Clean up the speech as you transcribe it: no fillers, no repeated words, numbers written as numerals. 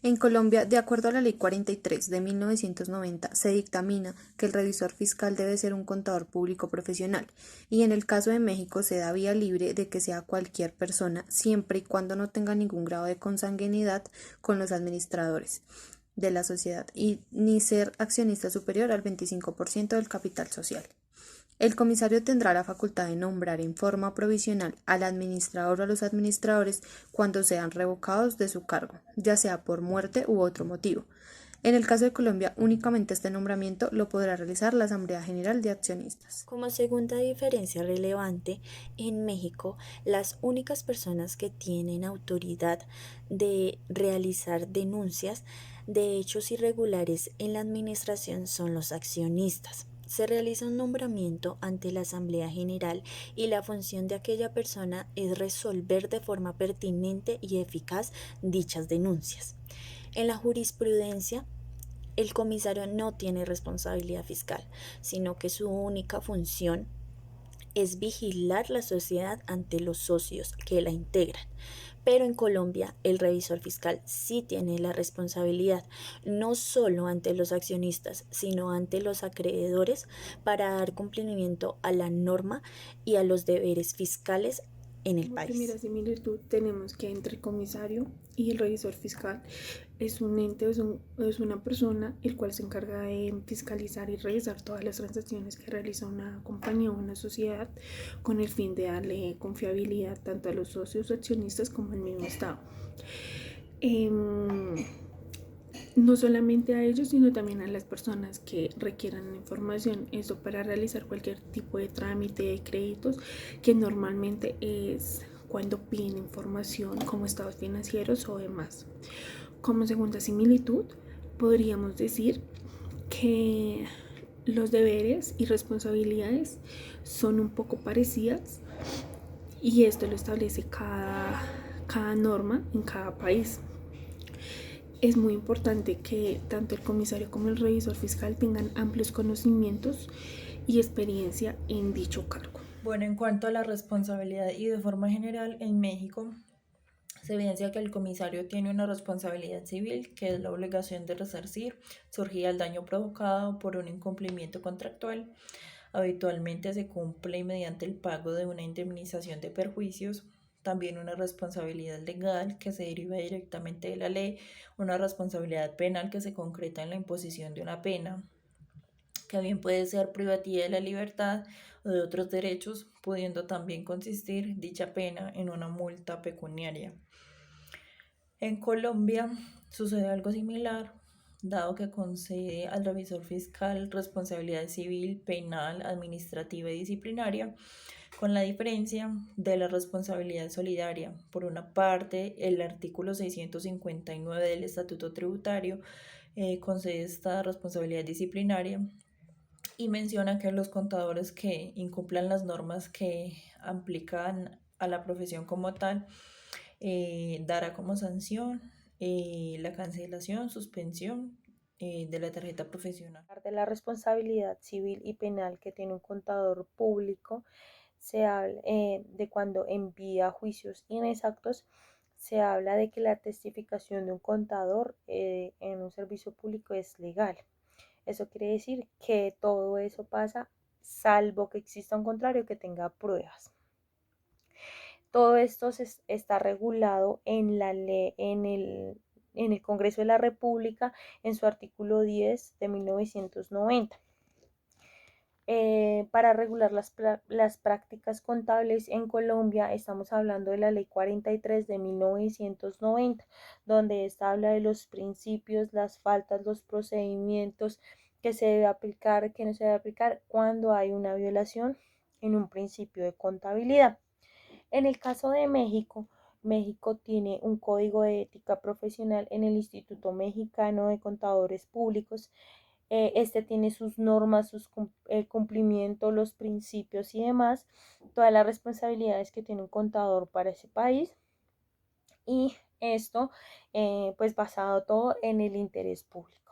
En Colombia, de acuerdo a la Ley 43 de 1990, se dictamina que el revisor fiscal debe ser un contador público profesional, y en el caso de México se da vía libre de que sea cualquier persona, siempre y cuando no tenga ningún grado de consanguinidad con los administradores de la sociedad y ni ser accionista superior al 25% del capital social. El comisario tendrá la facultad de nombrar en forma provisional al administrador o a los administradores cuando sean revocados de su cargo, ya sea por muerte u otro motivo. En el caso de Colombia, únicamente este nombramiento lo podrá realizar la Asamblea General de Accionistas. Como segunda diferencia relevante, en México las únicas personas que tienen autoridad de realizar denuncias de hechos irregulares en la administración son los accionistas. Se realiza un nombramiento ante la Asamblea General y la función de aquella persona es resolver de forma pertinente y eficaz dichas denuncias. En la jurisprudencia, el comisario no tiene responsabilidad fiscal, sino que su única función es vigilar la sociedad ante los socios que la integran. Pero en Colombia el revisor fiscal sí tiene la responsabilidad, no solo ante los accionistas, sino ante los acreedores para dar cumplimiento a la norma y a los deberes fiscales en el Como país. primera similitud tenemos que entre el comisario y el revisor fiscal es un ente, es una persona el cual se encarga de fiscalizar y revisar todas las transacciones que realiza una compañía o una sociedad con el fin de darle confiabilidad tanto a los socios o accionistas como al mismo Estado. No solamente a ellos, sino también a las personas que requieran información, eso para realizar cualquier tipo de trámite de créditos, que normalmente es cuando piden información como estados financieros o demás. Como segunda similitud, podríamos decir que los deberes y responsabilidades son un poco parecidas y esto lo establece cada norma en cada país. Es muy importante que tanto el comisario como el revisor fiscal tengan amplios conocimientos y experiencia en dicho cargo. Bueno, en cuanto a la responsabilidad y de forma general, en México se evidencia que el comisario tiene una responsabilidad civil, que es la obligación de resarcir surgida el daño provocado por un incumplimiento contractual. Habitualmente se cumple mediante el pago de una indemnización de perjuicios, también una responsabilidad legal que se deriva directamente de la ley, una responsabilidad penal que se concreta en la imposición de una pena, que bien puede ser privativa de la libertad o de otros derechos, pudiendo también consistir dicha pena en una multa pecuniaria. En Colombia sucede algo similar, dado que concede al revisor fiscal responsabilidad civil, penal, administrativa y disciplinaria, con la diferencia de la responsabilidad solidaria. Por una parte, el artículo 659 del Estatuto Tributario concede esta responsabilidad disciplinaria y menciona que los contadores que incumplan las normas que aplican a la profesión como tal, dará como sanción la cancelación, suspensión de la tarjeta profesional. De la responsabilidad civil y penal que tiene un contador público, se habla de cuando envía juicios inexactos, se habla de que la testificación de un contador en un servicio público es legal. Eso quiere decir que todo eso pasa salvo que exista un contrario que tenga pruebas. Todo esto está regulado en la ley, en el Congreso de la República en su artículo 10 de 1990. Para regular las prácticas contables en Colombia, estamos hablando de la Ley 43 de 1990, donde esta habla de los principios, las faltas, los procedimientos que se debe aplicar, que no se debe aplicar cuando hay una violación en un principio de contabilidad. En el caso de México, México tiene un código de ética profesional en el Instituto Mexicano de Contadores Públicos. Este tiene sus normas, el cumplimiento, los principios y demás, todas las responsabilidades que tiene un contador para ese país. Y esto, pues basado todo en el interés público.